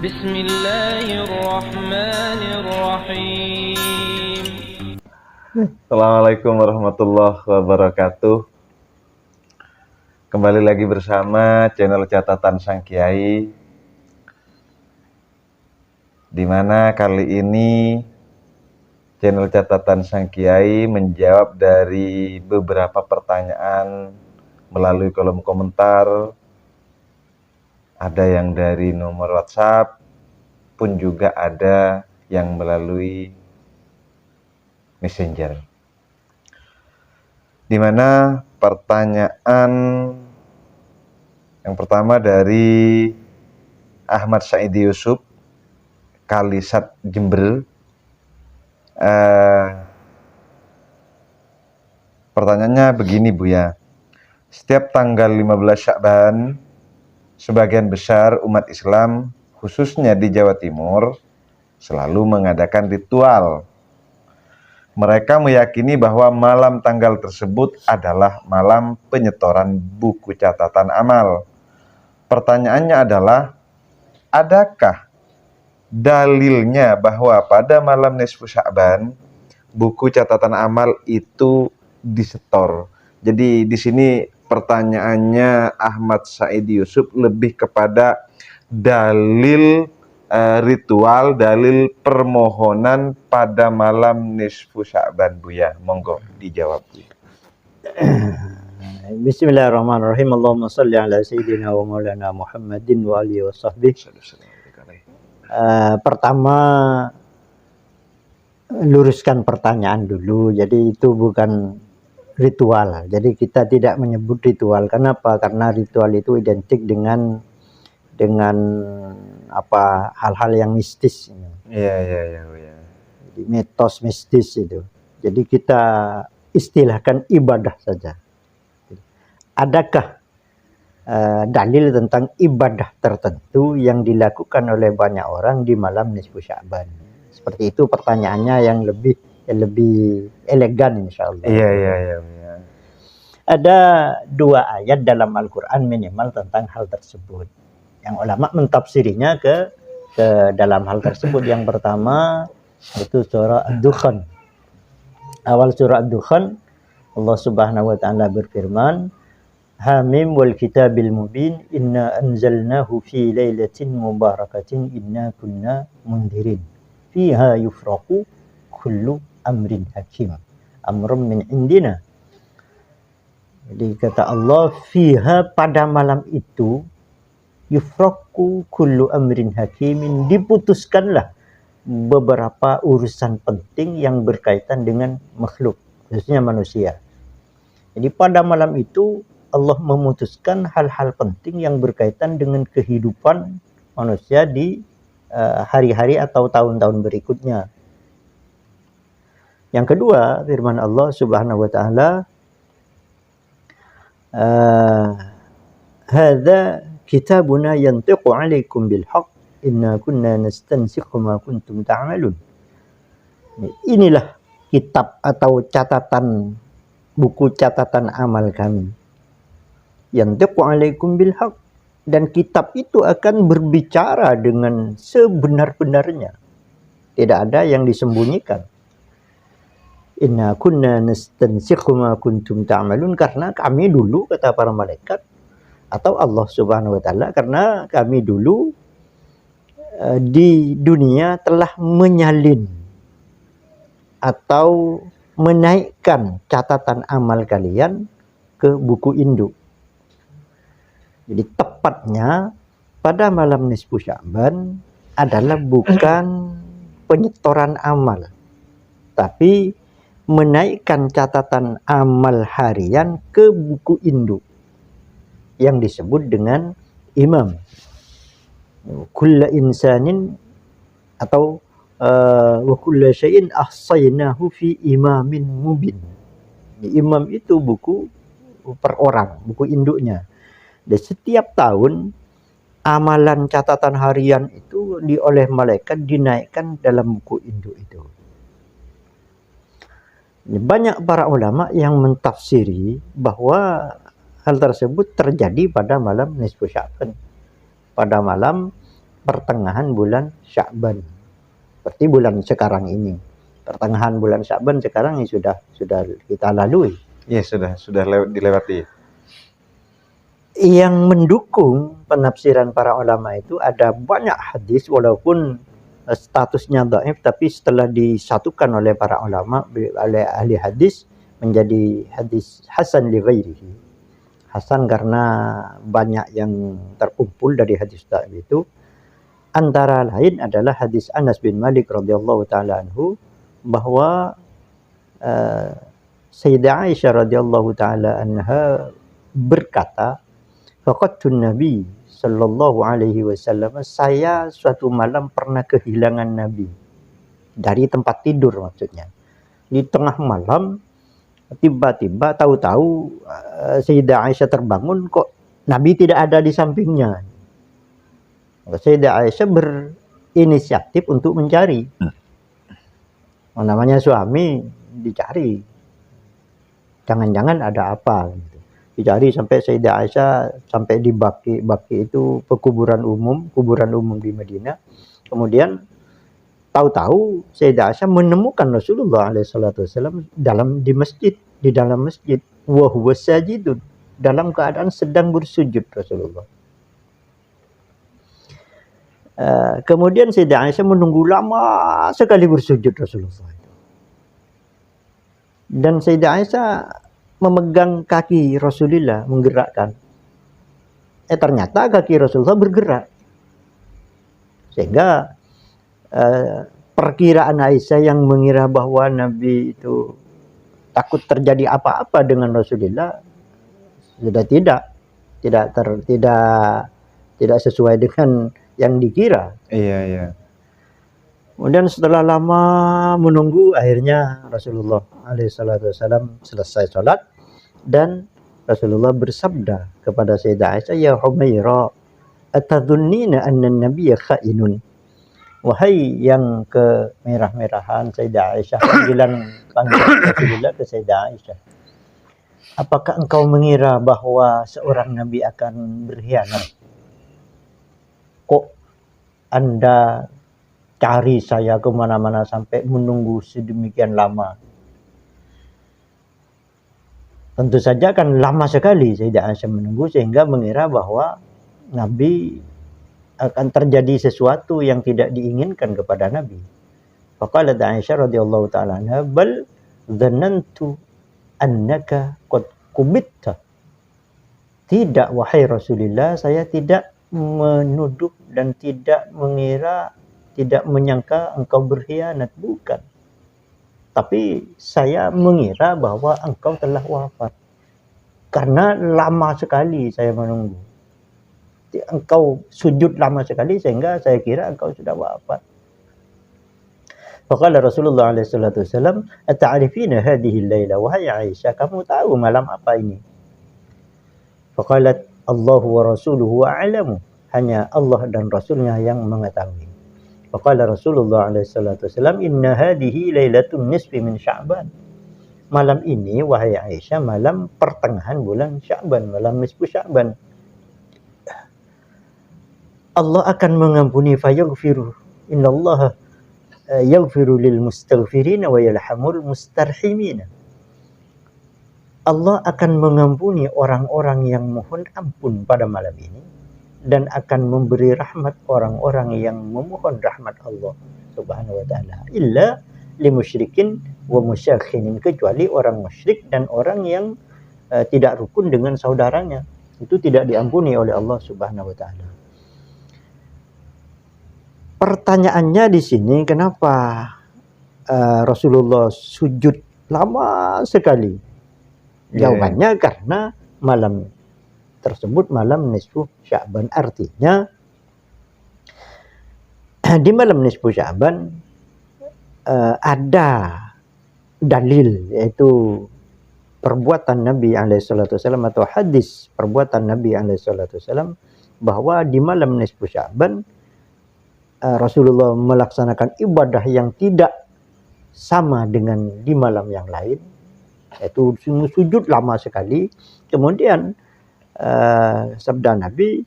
Bismillahirrahmanirrahim. Assalamualaikum warahmatullahi wabarakatuh. Kembali lagi bersama channel Catatan Sang Kiai, di mana kali ini channel Catatan Sang Kiai menjawab dari beberapa pertanyaan melalui kolom komentar. Ada yang dari nomor WhatsApp, pun juga ada yang melalui Messenger. Di mana pertanyaan yang pertama dari Ahmad Saidi Yusuf, Kalisat, Jember. Pertanyaannya begini, Buya. Setiap tanggal 15 Sya'ban, sebagian besar umat Islam, khususnya di Jawa Timur, selalu mengadakan ritual. Mereka meyakini bahwa malam tanggal tersebut adalah malam penyetoran buku catatan amal. Pertanyaannya adalah, adakah dalilnya bahwa pada malam nisfu Sya'ban buku catatan amal itu disetor? Jadi di sini pertanyaannya Ahmad Saidi Yusuf lebih kepada dalil ritual, dalil permohonan pada malam nisfu Sya'ban, Buya. Monggo dijawab, Buya. Bismillahirrahmanirrahim. Allahumma salli ala sayyidina wa maulana Muhammadin wa alihi wa sahbihi. Pertama, luruskan pertanyaan dulu. Jadi itu bukan ritual. Jadi kita tidak menyebut ritual. Kenapa? Karena ritual itu identik dengan hal-hal yang mistis. Iya. Jadi mitos mistis itu. Jadi kita istilahkan ibadah saja. Adakah dalil tentang ibadah tertentu yang dilakukan oleh banyak orang di malam nisfu Sya'ban? Seperti itu pertanyaannya yang lebih elegan, insyaallah. Iya. Ada 2 ayat dalam Al-Quran minimal tentang hal tersebut. Yang ulama mentafsirinya ke dalam hal tersebut. Yang pertama itu surah Ad-Dukhan. Awal surah Ad-Dukhan, Allah Subhanahu wa taala berfirman, Hamim wal kitabil mubin, inna anzalnahu fi lailatin mubarakatin, inna kunna mundirin, fiha yufraqu kullu amrin hakim, amrun min indina. Jadi kata Allah, fiha, pada malam itu, yufraqu kullu amrin hakimin, diputuskanlah beberapa urusan penting yang berkaitan dengan makhluk, khususnya manusia. Jadi pada malam itu Allah memutuskan hal-hal penting yang berkaitan dengan kehidupan manusia di hari-hari atau tahun-tahun berikutnya. Yang kedua, firman Allah Subhanahu wa taala, hadza kitabuna yantiqu 'alaikum bil haqq, inna kunna nastansikhu ma kuntum ta'malun. Inilah kitab atau catatan, buku catatan amal kami. Yantiqu 'alaikum bil haqq, dan kitab itu akan berbicara dengan sebenar-benarnya. Tidak ada yang disembunyikan. Inna kunna nastansikhu ma kuntum ta'malun, karena kami dulu, kata para malaikat atau Allah Subhanahu wa taala, karena kami dulu di dunia telah menyalin atau menaikkan catatan amal kalian ke buku induk. Jadi tepatnya pada malam nisfu Sya'ban adalah bukan penyetoran amal, tapi menaikkan catatan amal harian ke buku induk yang disebut dengan imam. Kulla insanin atau wa kulla syai'in ahsaynahu fi imamin mubin. Imam itu buku per orang, buku induknya. Dan setiap tahun amalan catatan harian itu oleh malaikat dinaikkan dalam buku induk itu. Banyak para ulama yang mentafsiri bahwa hal tersebut terjadi pada malam nisfu Sya'ban, pada malam pertengahan bulan Sya'ban. Seperti bulan sekarang ini. Pertengahan bulan Sya'ban sekarang ini sudah kita lalui. Iya, sudah dilewati. Yang mendukung penafsiran para ulama itu ada banyak hadis walaupun statusnya dhaif, tapi setelah disatukan oleh para ulama, oleh ahli hadis, menjadi hadis hasan li ghairihi. Hasan karena banyak yang terkumpul dari hadis dhaif itu. Antara lain adalah hadis Anas bin Malik radhiyallahu taala anhu bahwa Sayyidah Aisyah radhiyallahu taala anha berkata, faqadtun Nabi sallallahu alaihi wasallam, saya suatu malam pernah kehilangan Nabi dari tempat tidur, maksudnya di tengah malam tiba-tiba tahu-tahu Sayyidah Aisyah terbangun, kok Nabi tidak ada di sampingnya. Sayyidah Aisyah berinisiatif untuk mencari. Namanya suami, dicari. Jangan-jangan ada apa gitu. Dicari sampai Sayyidah Aisyah sampai di Baqi itu kuburan umum di Madinah. Kemudian tahu-tahu Sayyidah Aisyah menemukan Rasulullah SAW di dalam masjid, wa huwa sajidun, dalam keadaan sedang bersujud Rasulullah. Kemudian Sayyidah Aisyah menunggu lama sekali bersujud Rasulullah. Dan Sayyidah Aisyah memegang kaki Rasulullah, menggerakkan. Ternyata kaki Rasulullah bergerak. Sehingga perkiraan Aisyah yang mengira bahwa Nabi itu takut terjadi apa-apa dengan Rasulullah sudah tidak sesuai dengan yang dikira. Iya. Kemudian setelah lama menunggu, akhirnya Rasulullah SAW selesai sholat dan Rasulullah bersabda kepada Sayyidah Aisyah, ya Humaira, atadhunnina anna an-nabiyya kha'inun. Wahai yang kemerah-merahan Sayyidah Aisyah, panggilan Rasulullah ke Sayyidah Aisyah, apakah engkau mengira bahwa seorang Nabi akan berkhianat? Kok Anda cari saya kemana-mana sampai menunggu sedemikian lama? Tentu saja kan lama sekali Sayyidah Aisyah menunggu sehingga mengira bahwa Nabi akan terjadi sesuatu yang tidak diinginkan kepada Nabi. Faqalat Aisyah radhiyallahu ta'ala anha, bal dhanantu annaka qad kubitta. Tidak, wahai Rasulullah, saya tidak menuduh dan tidak mengira, tidak menyangka engkau berkhianat, bukan. Tapi saya mengira bahwa engkau telah wafat. Karena lama sekali saya menunggu. Engkau sujud lama sekali sehingga saya kira engkau sudah wafat. Faqala Rasulullah alaihi salatu wasallam, ata'rifina hadhihi al-laila, wahai Aisyah, kamu tahu malam apa ini? Faqalat Allahu wa rasuluhu a'lamu, hanya Allah dan Rasulnya yang mengetahui. Faqala Rasulullah alaihi salatu wasallam, inna hadhihi lailatun nisfi min Sya'ban. Malam ini wahai Aisyah, malam pertengahan bulan Sya'ban, malam nisfu Sya'ban. Allah akan mengampuni, fayaghfiru. Innallaha yaghfiru lil mustaghfirina wa yarhamul mustarhimina. Allah akan mengampuni orang-orang yang mohon ampun pada malam ini dan akan memberi rahmat orang-orang yang memohon rahmat Allah Subhanahu wa taala. Illa limusyrikin wa musyakhinin, kecuali orang musyrik dan orang yang tidak rukun dengan saudaranya. Itu tidak diampuni oleh Allah Subhanahu wa taala. Pertanyaannya di sini, kenapa Rasulullah sujud lama sekali? Jawabannya karena malam tersebut malam nisfu Sya'ban. Artinya di malam nisfu Sya'ban ada dalil, yaitu perbuatan Nabi SAW atau hadis perbuatan Nabi SAW bahwa di malam nisfu Sya'ban Rasulullah melaksanakan ibadah yang tidak sama dengan di malam yang lain, yaitu sujud lama sekali. Kemudian sabda Nabi,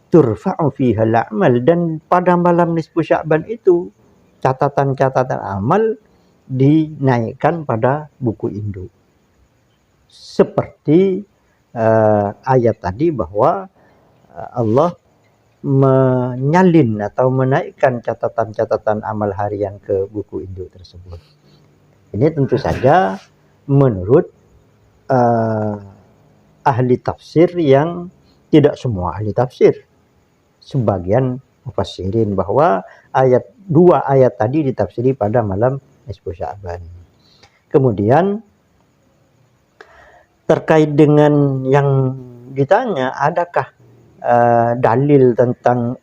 turfa'u fiha al-a'mal, dan pada malam nisfu Sya'ban itu catatan-catatan amal dinaikkan pada buku induk. Seperti ayat tadi bahwa Allah menyalin atau menaikkan catatan-catatan amal harian ke buku induk tersebut. Ini tentu saja menurut ahli tafsir, yang tidak semua ahli tafsir. Sebagian mufassirin bahwa dua ayat tadi ditafsiri pada malam nisfu Sya'ban. Kemudian terkait dengan yang ditanya, adakah dalil tentang,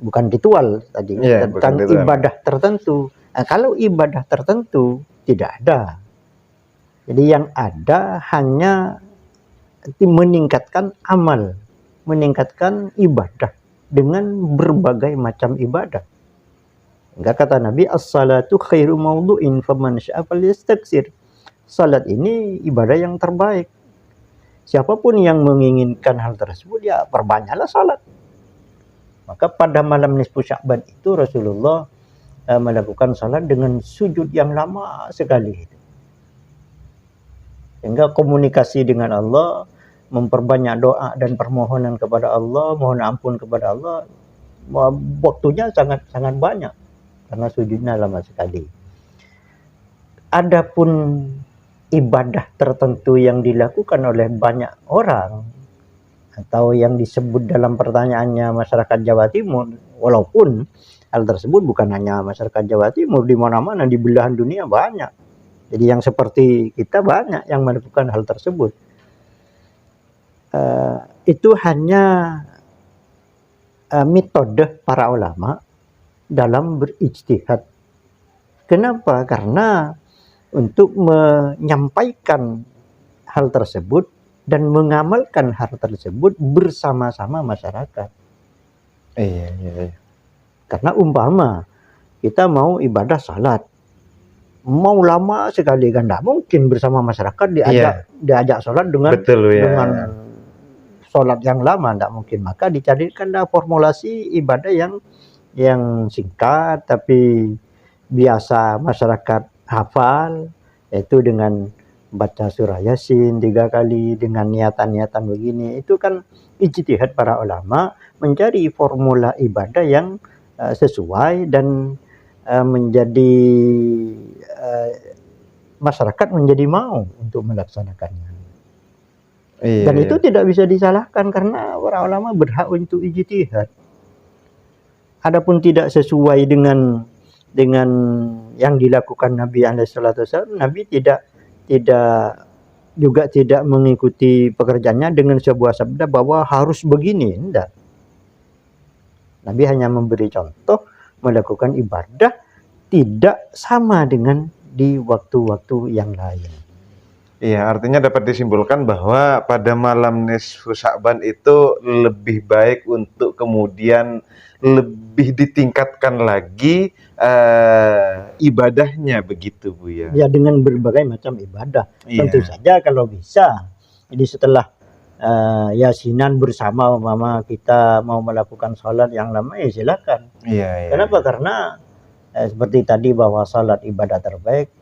bukan ritual tadi, tentang ibadah tertentu. Kalau ibadah tertentu tidak ada. Jadi yang ada hanya meningkatkan amal, meningkatkan ibadah dengan berbagai macam ibadah. Enggak, kata Nabi, as-salatu khairu mawdu'in faman syaa falyastaksir. Salat ini ibadah yang terbaik. Siapapun yang menginginkan hal tersebut, ya perbanyaklah salat. Maka pada malam nisfu Sya'ban itu Rasulullah melakukan salat dengan sujud yang lama sekali. Sehingga komunikasi dengan Allah, memperbanyak doa dan permohonan kepada Allah, mohon ampun kepada Allah, waktunya sangat banyak karena sujudnya lama sekali. Adapun ibadah tertentu yang dilakukan oleh banyak orang, atau yang disebut dalam pertanyaannya masyarakat Jawa Timur, walaupun hal tersebut bukan hanya masyarakat Jawa Timur, di mana-mana di belahan dunia banyak. Jadi yang seperti kita banyak yang melakukan hal tersebut. Itu hanya metode para ulama dalam berijtihad. Kenapa? Karena untuk menyampaikan hal tersebut dan mengamalkan hal tersebut bersama-sama masyarakat. Iya. Karena umpama kita mau ibadah salat, mau lama sekali, kan tidak mungkin bersama masyarakat diajak salat dengan salat yang lama, tidak mungkin. Maka dicarikanlah formulasi ibadah yang singkat tapi biasa masyarakat hafal, yaitu dengan baca surah Yasin 3 kali dengan niatan-niatan begini. Itu kan ijtihad para ulama mencari formula ibadah yang sesuai dan menjadi masyarakat menjadi mau untuk melaksanakannya. Dan itu tidak bisa disalahkan karena para ulama berhak untuk ijtihad. Adapun tidak sesuai dengan yang dilakukan Nabi SAW, Nabi tidak mengikuti pekerjaannya dengan sebuah sabda bahwa harus begini, tidak. Nabi hanya memberi contoh melakukan ibadah tidak sama dengan di waktu-waktu yang lain. Iya, artinya dapat disimpulkan bahwa pada malam nisfu Sya'ban itu lebih baik untuk kemudian lebih ditingkatkan lagi ibadahnya, begitu Bu ya? Ya, dengan berbagai macam ibadah. Iya. Tentu saja kalau bisa. Jadi setelah Yasinan bersama, mama kita mau melakukan sholat yang lama, ya silakan. Iya. Kenapa? Karena seperti tadi bahwa sholat ibadah terbaik.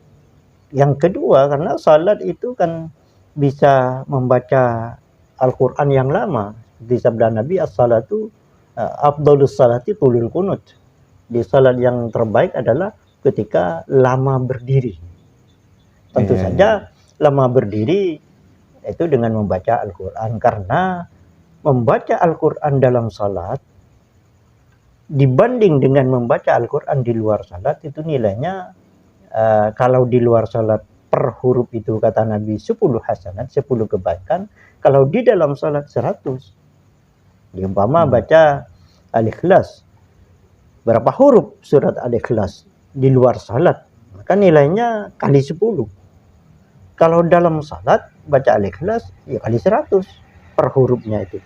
Yang kedua, karena salat itu kan bisa membaca Al-Quran yang lama. Di sabda Nabi, as-salatu afdhalus salati tulul kunut. Di salat yang terbaik adalah ketika lama berdiri. Tentu saja lama berdiri itu dengan membaca Al-Quran. Karena membaca Al-Quran dalam salat dibanding dengan membaca Al-Quran di luar salat, itu nilainya kalau di luar salat per huruf itu kata Nabi 10 hasanat, 10 kebaikan. Kalau di dalam salat 100. Umpama baca Al-Ikhlas, berapa huruf surat Al-Ikhlas di luar salat, maka nilainya kali 10. Kalau dalam salat baca Al-Ikhlas, ya kali 100 per hurufnya itu.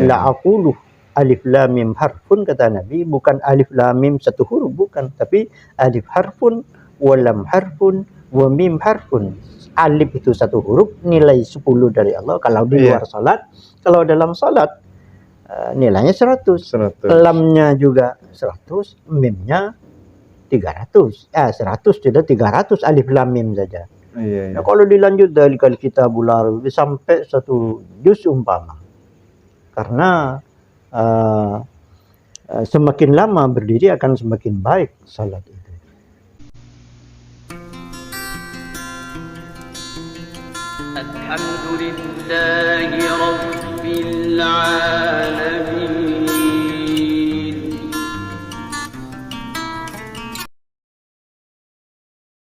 La aqulu alif lam mim harfun, kata Nabi, bukan alif lam mim satu huruf, bukan, tapi alif harfun, walam harfun, wa mim harfun. Alif itu satu huruf, nilai 10 dari Allah kalau di luar salat. Kalau dalam salat nilainya 100. 100. Lamnya juga 100, mimnya 300. 100 tidak 300 alif lam mim saja. Iya, iya. Nah, kalau dilanjut dari kali kita bular sampai 1 juz umpama. Karena semakin lama berdiri akan semakin baik salat itu. الحمد لله رب